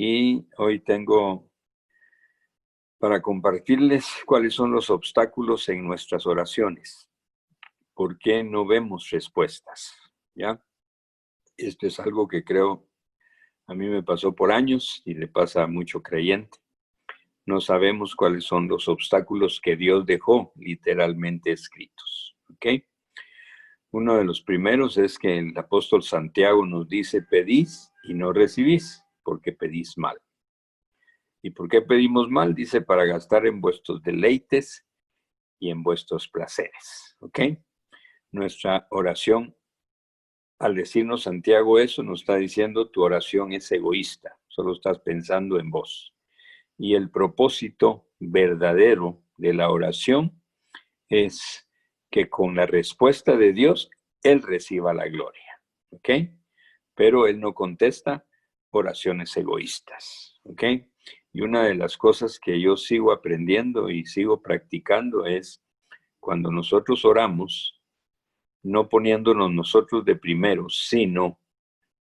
y hoy tengo para compartirles cuáles son los obstáculos en nuestras oraciones. ¿Por qué no vemos respuestas? ¿Ya? Esto es algo que creo a mí me pasó por años y le pasa a mucho creyente. No sabemos cuáles son los obstáculos que Dios dejó literalmente escritos. ¿Ok? Uno de los primeros es que el apóstol Santiago nos dice: pedís y no recibís, porque pedís mal. ¿Y por qué pedimos mal? Dice: para gastar en vuestros deleites y en vuestros placeres. ¿Ok? Nuestra oración, al decirnos Santiago eso, nos está diciendo: tu oración es egoísta, solo estás pensando en vos. Y el propósito verdadero de la oración es que con la respuesta de Dios, Él reciba la gloria. ¿Ok? Pero Él no contesta oraciones egoístas. ¿Ok? Y una de las cosas que yo sigo aprendiendo y sigo practicando es cuando nosotros oramos, no poniéndonos nosotros de primero, sino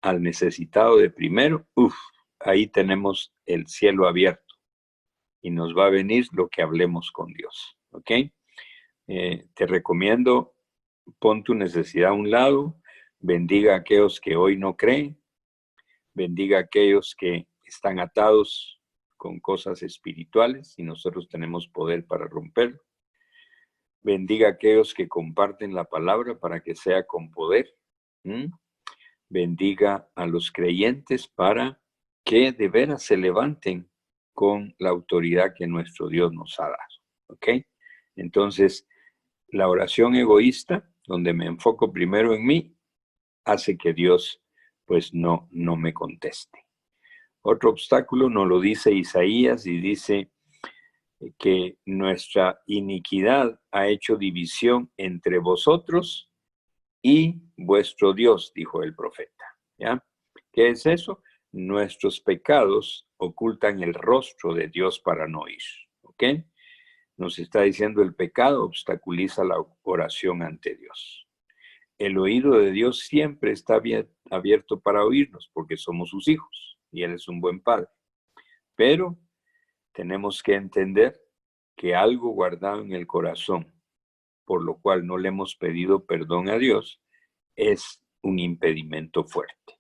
al necesitado de primero, ahí tenemos el cielo abierto y nos va a venir lo que hablemos con Dios. ¿Ok? Te recomiendo, pon tu necesidad a un lado, bendiga a aquellos que hoy no creen, bendiga a aquellos que están atados con cosas espirituales y nosotros tenemos poder para romperlo. Bendiga a aquellos que comparten la palabra para que sea con poder. Bendiga a los creyentes para que de veras se levanten con la autoridad que nuestro Dios nos ha dado. ¿Ok? Entonces, la oración egoísta, donde me enfoco primero en mí, hace que Dios pues no me conteste. Otro obstáculo nos lo dice Isaías y dice que nuestra iniquidad ha hecho división entre vosotros y vuestro Dios, dijo el profeta. ¿Ya? ¿Qué es eso? Nuestros pecados ocultan el rostro de Dios para no oír. ¿Ok? Nos está diciendo el pecado obstaculiza la oración ante Dios. El oído de Dios siempre está abierto para oírnos porque somos sus hijos y Él es un buen padre. Pero tenemos que entender que algo guardado en el corazón, por lo cual no le hemos pedido perdón a Dios, es un impedimento fuerte.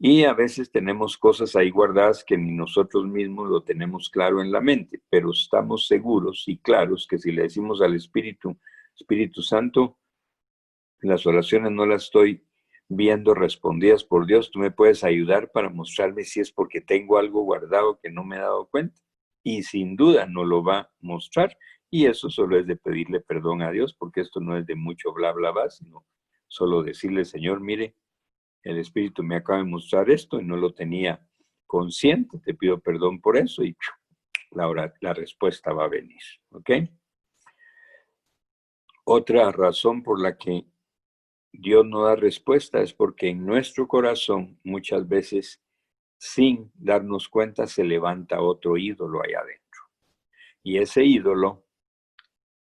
Y a veces tenemos cosas ahí guardadas que ni nosotros mismos lo tenemos claro en la mente, pero estamos seguros y claros que si le decimos al Espíritu Santo, las oraciones no las estoy viendo respondidas por Dios, tú me puedes ayudar para mostrarme si es porque tengo algo guardado que no me he dado cuenta. Y sin duda no lo va a mostrar. Y eso solo es de pedirle perdón a Dios, porque esto no es de mucho bla, bla, bla, sino solo decirle: Señor, mire, el Espíritu me acaba de mostrar esto y no lo tenía consciente, te pido perdón por eso, y la respuesta va a venir. ¿Ok? Otra razón por la que Dios no da respuesta es porque en nuestro corazón muchas veces, sin darnos cuenta, se levanta otro ídolo allá adentro. Y ese ídolo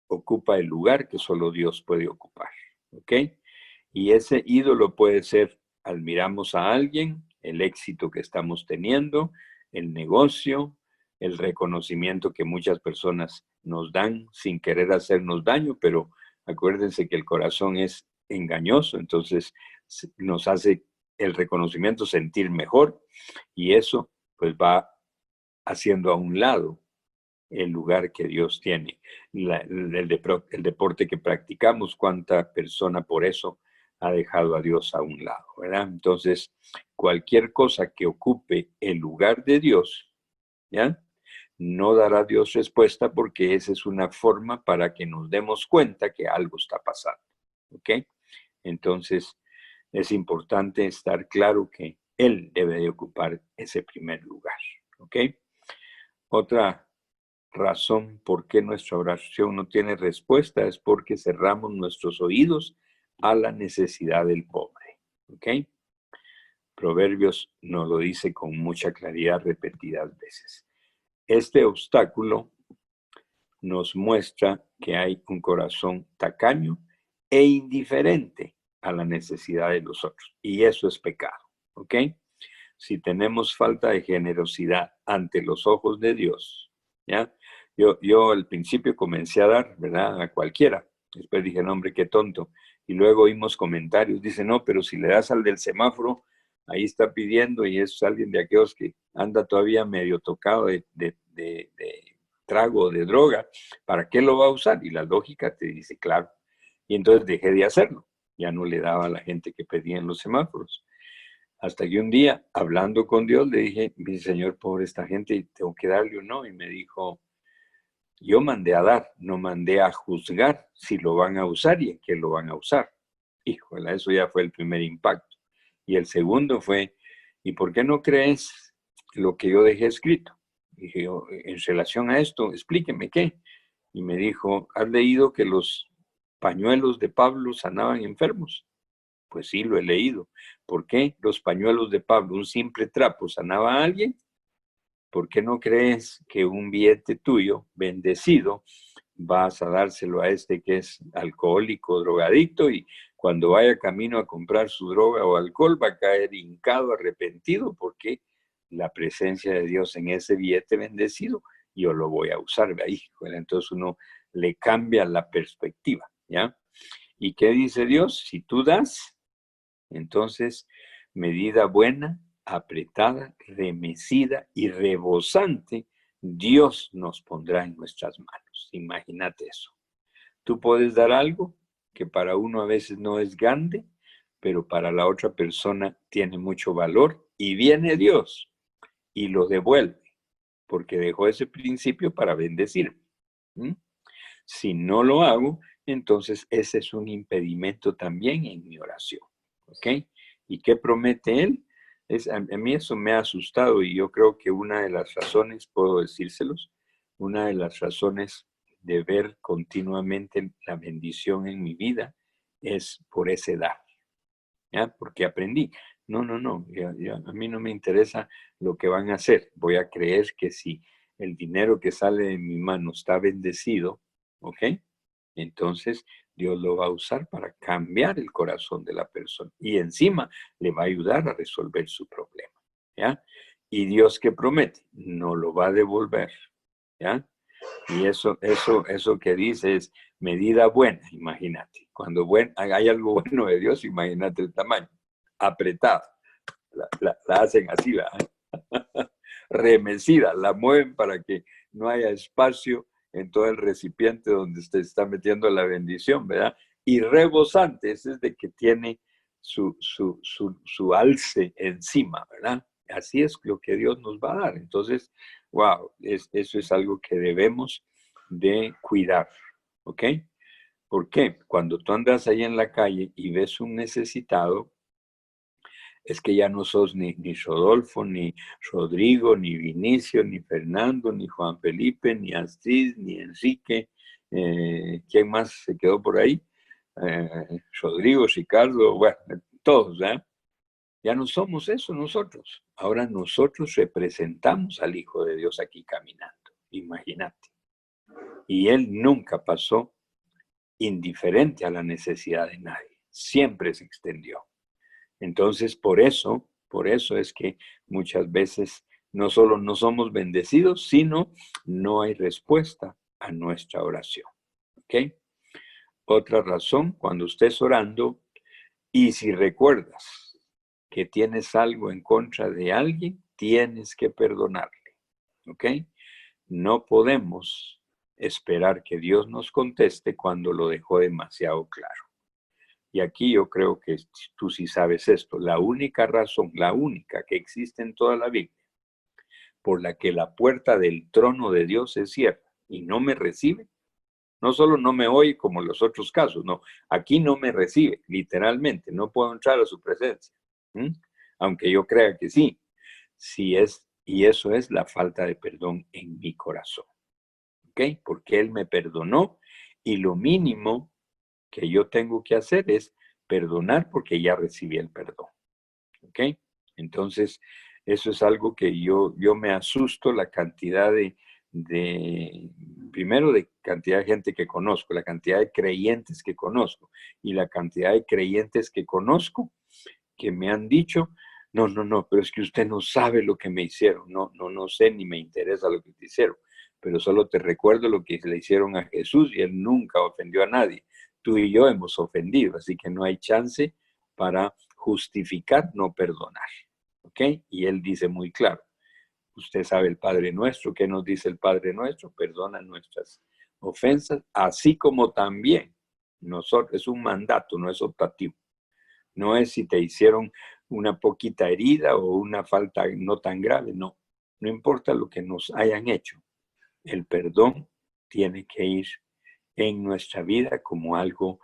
ocupa el lugar que solo Dios puede ocupar. ¿Ok? Y ese ídolo puede ser: admiramos a alguien, el éxito que estamos teniendo, el negocio, el reconocimiento que muchas personas nos dan sin querer hacernos daño, pero acuérdense que el corazón es engañoso, entonces nos hace el reconocimiento sentir mejor y eso pues va haciendo a un lado el lugar que Dios tiene. El deporte que practicamos, cuánta persona por eso ha dejado a Dios a un lado, ¿verdad? Entonces, cualquier cosa que ocupe el lugar de Dios, ¿ya? No dará Dios respuesta, porque esa es una forma para que nos demos cuenta que algo está pasando, ¿ok? Entonces, es importante estar claro que Él debe de ocupar ese primer lugar, ¿ok? Otra razón por qué nuestra oración no tiene respuesta es porque cerramos nuestros oídos a la necesidad del pobre. ¿Ok? Proverbios nos lo dice con mucha claridad repetidas veces. Este obstáculo nos muestra que hay un corazón tacaño e indiferente a la necesidad de los otros. Y eso es pecado. ¿Ok? si tenemos falta de generosidad ante los ojos de Dios, ¿ya? Yo al principio comencé a dar, ¿verdad? A cualquiera. Después dije, no, hombre, qué tonto. Y luego oímos comentarios. Dice, no, pero si le das al del semáforo, ahí está pidiendo y es alguien de aquellos que anda todavía medio tocado de trago, de droga. ¿Para qué lo va a usar? Y la lógica te dice, claro. Y entonces dejé de hacerlo. Ya no le daba a la gente que pedía en los semáforos. Hasta que un día, hablando con Dios, le dije, mi Señor, pobre esta gente, ¿tengo que darle o no? Y me dijo, yo mandé a dar, no mandé a juzgar si lo van a usar y en qué lo van a usar. Híjole, eso ya fue el primer impacto. Y el segundo fue, ¿y por qué no crees lo que yo dejé escrito? Dije yo, en relación a esto, explíqueme qué. Y me dijo, ¿has leído que los pañuelos de Pablo sanaban enfermos? Pues sí, lo he leído. ¿Por qué los pañuelos de Pablo, un simple trapo, sanaba a alguien? ¿Por qué no crees que un billete tuyo, bendecido, vas a dárselo a este que es alcohólico, drogadicto, y cuando vaya camino a comprar su droga o alcohol va a caer hincado, arrepentido, porque la presencia de Dios en ese billete bendecido, yo lo voy a usar de ahí? Bueno, entonces uno le cambia la perspectiva, ¿ya? ¿Y qué dice Dios? Si tú das, entonces medida buena, apretada, remecida y rebosante, Dios nos pondrá en nuestras manos. Imagínate eso. Tú puedes dar algo que para uno a veces no es grande, pero para la otra persona tiene mucho valor y viene Dios y lo devuelve, porque dejó ese principio para bendecirme. ¿Mm? Si no lo hago, entonces ese es un impedimento también en mi oración. ¿Ok? ¿Y qué promete él? A mí eso me ha asustado y yo creo que una de las razones, puedo decírselos, una de las razones de ver continuamente la bendición en mi vida es por ese dar, ¿ya? Porque aprendí. No, a mí no me interesa lo que van a hacer. Voy a creer que si el dinero que sale de mi mano está bendecido, ¿ok? Entonces Dios lo va a usar para cambiar el corazón de la persona y encima le va a ayudar a resolver su problema, ¿ya? Y Dios que promete, no lo va a devolver, ¿ya? Y eso que dice es medida buena, imagínate. Cuando hay algo bueno de Dios, imagínate el tamaño. Apretada, la hacen así, ¿verdad? Remecida, la mueven para que no haya espacio en todo el recipiente donde usted está metiendo la bendición, ¿verdad? Y rebosante, ese es de que tiene su alce encima, ¿verdad? Así es lo que Dios nos va a dar. Entonces, wow, eso es algo que debemos de cuidar, ¿ok? ¿Por qué? Cuando tú andas ahí en la calle y ves un necesitado, es que ya no sos ni Rodolfo, ni Rodrigo, ni Vinicio, ni Fernando, ni Juan Felipe, ni Astrid, ni Enrique. ¿Quién más se quedó por ahí? Rodrigo, Ricardo, bueno, todos, ¿eh? Ya no somos eso nosotros. Ahora nosotros representamos al Hijo de Dios aquí caminando. Imagínate. Y Él nunca pasó indiferente a la necesidad de nadie. Siempre se extendió. Entonces, por eso es que muchas veces no solo no somos bendecidos, sino no hay respuesta a nuestra oración. ¿Ok? Otra razón, cuando estés orando y si recuerdas que tienes algo en contra de alguien, tienes que perdonarle. ¿Ok? No podemos esperar que Dios nos conteste cuando lo dejó demasiado claro. Y aquí yo creo que tú sí sabes esto. La única razón, la única que existe en toda la Biblia, por la que la puerta del trono de Dios se cierra y no me recibe, no solo no me oye como en los otros casos, no, aquí no me recibe, literalmente, no puedo entrar a su presencia. ¿Mm? Aunque yo crea que sí, y eso es la falta de perdón en mi corazón. ¿Ok? Porque Él me perdonó y lo mínimo que yo tengo que hacer es perdonar porque ya recibí el perdón. ¿Ok? Entonces, eso es algo que yo me asusto la cantidad primero de cantidad de gente que conozco, la cantidad de creyentes que conozco y la cantidad de creyentes que conozco que me han dicho, No, no, no, pero es que usted no sabe lo que me hicieron. No, no, no sé ni me interesa lo que te hicieron. Pero solo te recuerdo lo que le hicieron a Jesús y él nunca ofendió a nadie. Tú y yo hemos ofendido, así que no hay chance para justificar no perdonar. ¿Ok? Y él dice muy claro, usted sabe el Padre Nuestro. ¿Qué nos dice el Padre Nuestro? Perdona nuestras ofensas, así como también nosotros. Es un mandato, no es optativo. No es si te hicieron una poquita herida o una falta no tan grave, no. No importa lo que nos hayan hecho. El perdón tiene que ir en nuestra vida como algo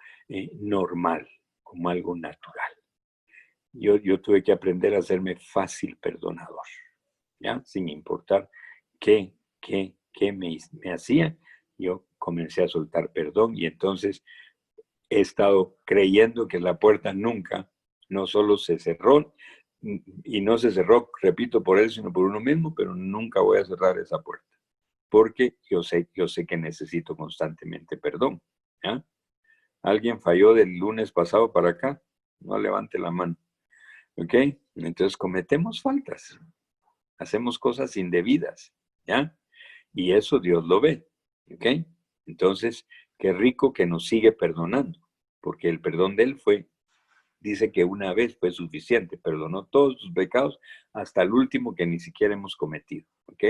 normal, como algo natural. Yo tuve que aprender a hacerme fácil perdonador, ¿ya? Sin importar qué me hacían, yo comencé a soltar perdón y entonces he estado creyendo que la puerta nunca, no solo se cerró, y no se cerró, repito, por él, sino por uno mismo, pero nunca voy a cerrar esa puerta, porque yo sé que necesito constantemente perdón. ¿Ya? ¿Alguien falló del lunes pasado para acá? No levante la mano. ¿Ok? Entonces cometemos faltas, hacemos cosas indebidas, ¿ya? Y eso Dios lo ve, ¿ok? Entonces, qué rico que nos sigue perdonando, porque el perdón de Él dice que una vez fue suficiente, perdonó todos sus pecados hasta el último que ni siquiera hemos cometido, ¿ok?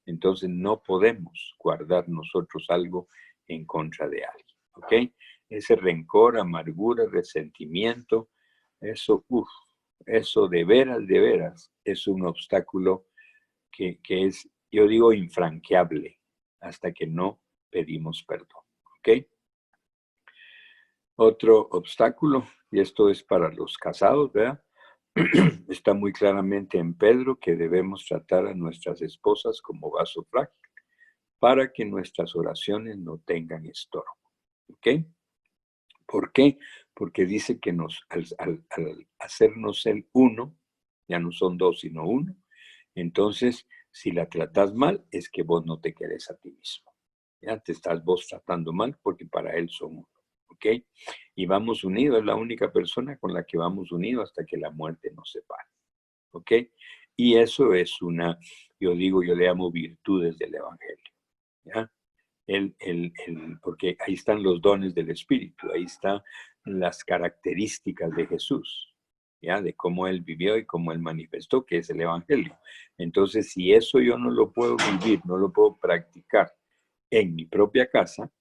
Entonces no podemos guardar nosotros algo en contra de alguien, ¿ok? Ese rencor, amargura, resentimiento, eso de veras, es un obstáculo que es, yo digo, infranqueable hasta que no pedimos perdón, ¿ok? Otro obstáculo, y esto es para los casados, ¿verdad? Está muy claramente en Pedro que debemos tratar a nuestras esposas como vaso frágil para que nuestras oraciones no tengan estorbo. ¿Ok? ¿Por qué? Porque dice que al hacernos el uno, ya no son dos, sino uno, entonces si la tratas mal es que vos no te querés a ti mismo. Ya te estás vos tratando mal porque para él son uno. ¿Ok? Y vamos unidos, es la única persona con la que vamos unidos hasta que la muerte nos separe. ¿Ok? Y eso es yo le llamo virtudes del Evangelio. ¿Ya? Porque ahí están los dones del Espíritu, ahí están las características de Jesús, ¿ya? De cómo Él vivió y cómo Él manifestó, que es el Evangelio. Entonces, si eso yo no lo puedo vivir, no lo puedo practicar en mi propia casa,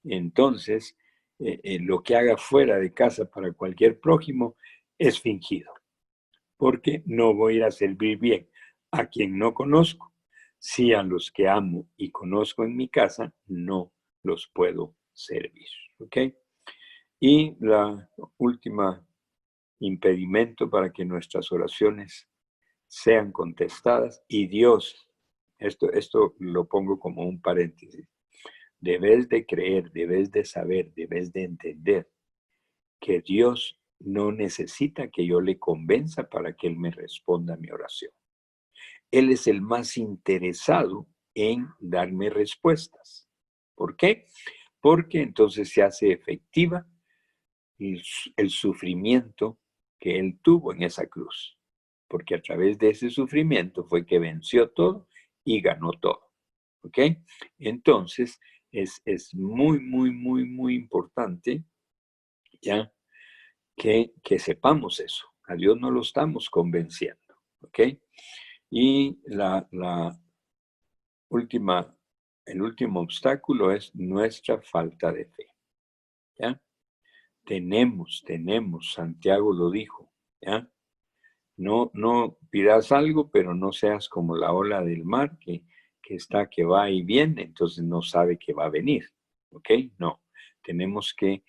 entonces lo que haga fuera de casa para cualquier prójimo es fingido, porque no voy a ir a servir bien a quien no conozco. Si a los que amo y conozco en mi casa, no los puedo servir. ¿Ok? Y la última impedimento para que nuestras oraciones sean contestadas y Dios, esto lo pongo como un paréntesis, debes de creer, debes de saber, debes de entender que Dios no necesita que yo le convenza para que Él me responda a mi oración. Él es el más interesado en darme respuestas. ¿Por qué? Porque entonces se hace efectiva el sufrimiento que Él tuvo en esa cruz. Porque a través de ese sufrimiento fue que venció todo y ganó todo. ¿Ok? Entonces es muy, muy, muy, muy importante ya que sepamos eso. A Dios no lo estamos convenciendo. ¿Ok? Y el último obstáculo es nuestra falta de fe. ¿Ya? Tenemos, Santiago lo dijo, ¿ya? No pidas algo, pero no seas como la ola del mar que va y viene, entonces no sabe que va a venir. ¿Ok? No. Tenemos que,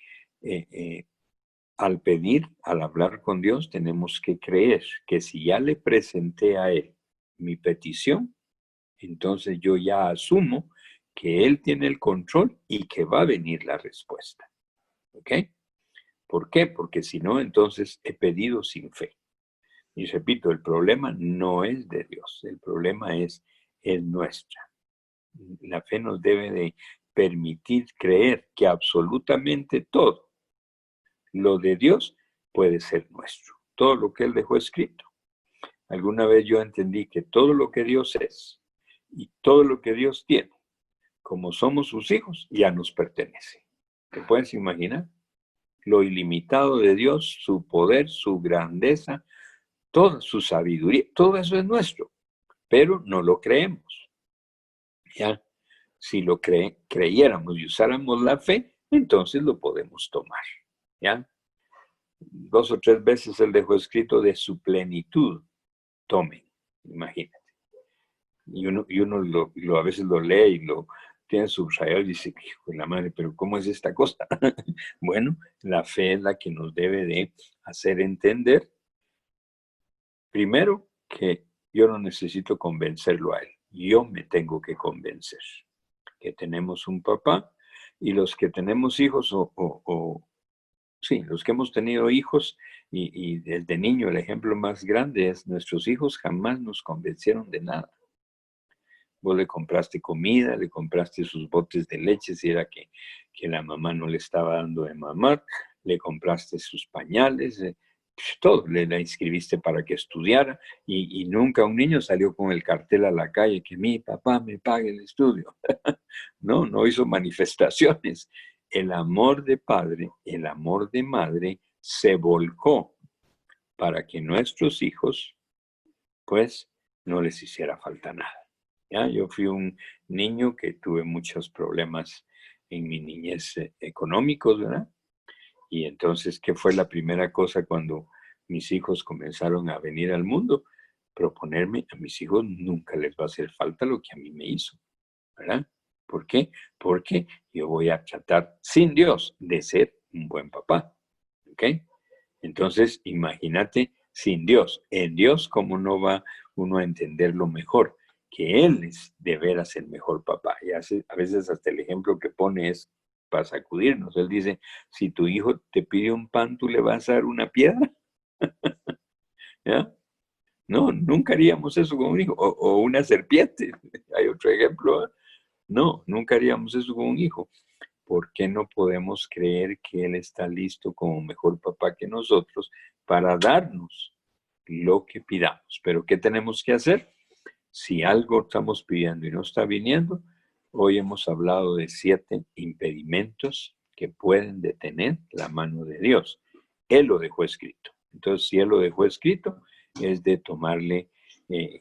al pedir, al hablar con Dios, tenemos que creer que si ya le presenté a Él mi petición, entonces yo ya asumo que Él tiene el control y que va a venir la respuesta. ¿Ok? ¿Por qué? Porque si no, entonces he pedido sin fe. Y repito, el problema no es de Dios, el problema es nuestra. La fe nos debe de permitir creer que absolutamente todo lo de Dios puede ser nuestro, todo lo que Él dejó escrito. alguna vez yo entendí que todo lo que Dios es y todo lo que Dios tiene, como somos sus hijos, ya nos pertenece. ¿Te puedes imaginar? Lo ilimitado de Dios, su poder, su grandeza, toda su sabiduría, todo eso es nuestro, pero no lo creemos. ¿Ya? Si lo creyéramos y usáramos la fe, entonces lo podemos tomar. ¿Ya? 2 o 3 veces él dejó escrito de su plenitud, tomen, imagínate. Y uno a veces lo lee y lo tiene subrayado y dice, hijo de la madre, pero ¿cómo es esta cosa? Bueno, la fe es la que nos debe de hacer entender, primero, que yo no necesito convencerlo a él, yo me tengo que convencer que tenemos un papá, y los que tenemos hijos sí, los que hemos tenido hijos y desde niño el ejemplo más grande es nuestros hijos jamás nos convencieron de nada. Vos le compraste comida, le compraste sus botes de leche si era que la mamá no le estaba dando de mamar, le compraste sus pañales, todo, le la inscribiste para que estudiara y nunca un niño salió con el cartel a la calle que mi papá me pague el estudio. No hizo manifestaciones. El amor de padre, el amor de madre se volcó para que nuestros hijos, pues, no les hiciera falta nada. ¿Ya? Yo fui un niño que tuve muchos problemas en mi niñez económicos, ¿verdad? Y entonces, ¿qué fue la primera cosa cuando mis hijos comenzaron a venir al mundo? Proponerme a mis hijos nunca les va a hacer falta lo que a mí me hizo, ¿verdad? ¿Por qué? Porque yo voy a tratar, sin Dios, de ser un buen papá, ¿ok? Entonces, imagínate, sin Dios, en Dios, ¿cómo no va uno a entenderlo mejor? Que Él es de veras el mejor papá. Y a veces hasta el ejemplo que pone es para sacudirnos. Él dice, si tu hijo te pide un pan, ¿tú le vas a dar una piedra? ¿Ya? No, nunca haríamos eso con un hijo. O una serpiente. Hay otro ejemplo. No, nunca haríamos eso con un hijo. ¿Por qué no podemos creer que Él está listo como mejor papá que nosotros para darnos lo que pidamos? Pero ¿qué tenemos que hacer? Si algo estamos pidiendo y no está viniendo, hoy hemos hablado de 7 impedimentos que pueden detener la mano de Dios. Él lo dejó escrito. Entonces, si Él lo dejó escrito, es de tomarle,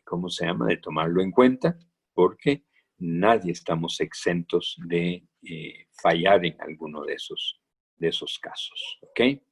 ¿cómo se llama? De tomarlo en cuenta, porque nadie estamos exentos de fallar en alguno de esos casos. ¿Ok?